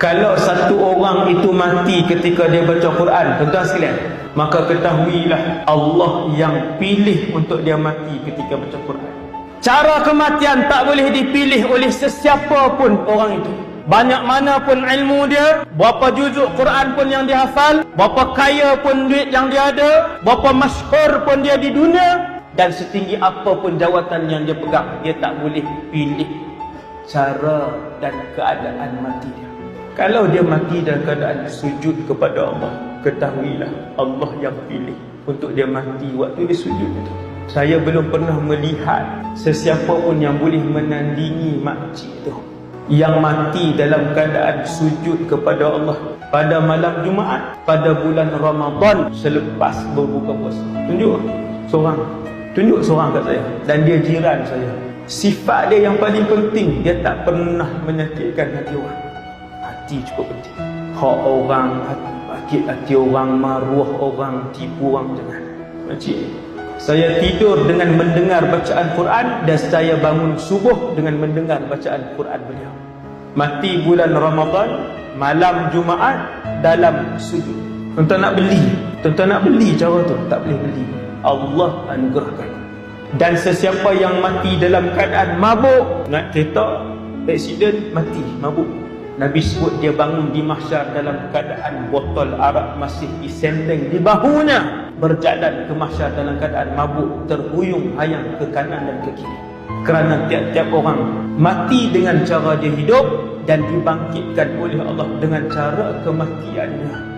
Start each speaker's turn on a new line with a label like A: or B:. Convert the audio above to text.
A: Kalau satu orang itu mati ketika dia baca Quran, tuan-tuan sekalian, maka ketahuilah Allah yang pilih untuk dia mati ketika baca Quran. Cara kematian tak boleh dipilih oleh sesiapa pun orang itu. Banyak mana pun ilmu dia, berapa juzuk Quran pun yang dia hafal, berapa kaya pun duit yang dia ada, berapa masyhur pun dia di dunia, dan setinggi apa pun jawatan yang dia pegang, dia tak boleh pilih cara dan keadaan mati dia. Kalau dia mati dalam keadaan sujud kepada Allah, ketahuilah Allah yang pilih untuk dia mati waktu dia sujud itu. Saya belum pernah melihat sesiapa pun yang boleh menandingi makcik itu, yang mati dalam keadaan sujud kepada Allah pada malam Jumaat pada bulan Ramadan selepas berbuka puasa. Tunjuk seorang kat saya, dan dia jiran saya. Sifat dia yang paling penting, dia tak pernah menyakitkan hati orang. Hati cukup penting. Hak orang, sakit hati orang, maruah orang, tipu orang, jangan. Makcik, saya tidur dengan mendengar bacaan Quran, dan saya bangun subuh dengan mendengar bacaan Quran beliau. Mati bulan Ramadan, malam Jumaat, dalam sujud. Tuan-tuan nak beli cara tu? Tak boleh beli. Allah anugerahkan. Dan sesiapa yang mati dalam keadaan mabuk, naik kereta, aksiden, mati, mabuk, Nabi sebut dia bangun di mahsyar dalam keadaan botol arak masih disenteng di bahunya, berjalan ke mahsyar dalam keadaan mabuk, terhuyung hayang ke kanan dan ke kiri. Kerana tiap-tiap orang mati dengan cara dia hidup dan dibangkitkan oleh Allah dengan cara kematiannya.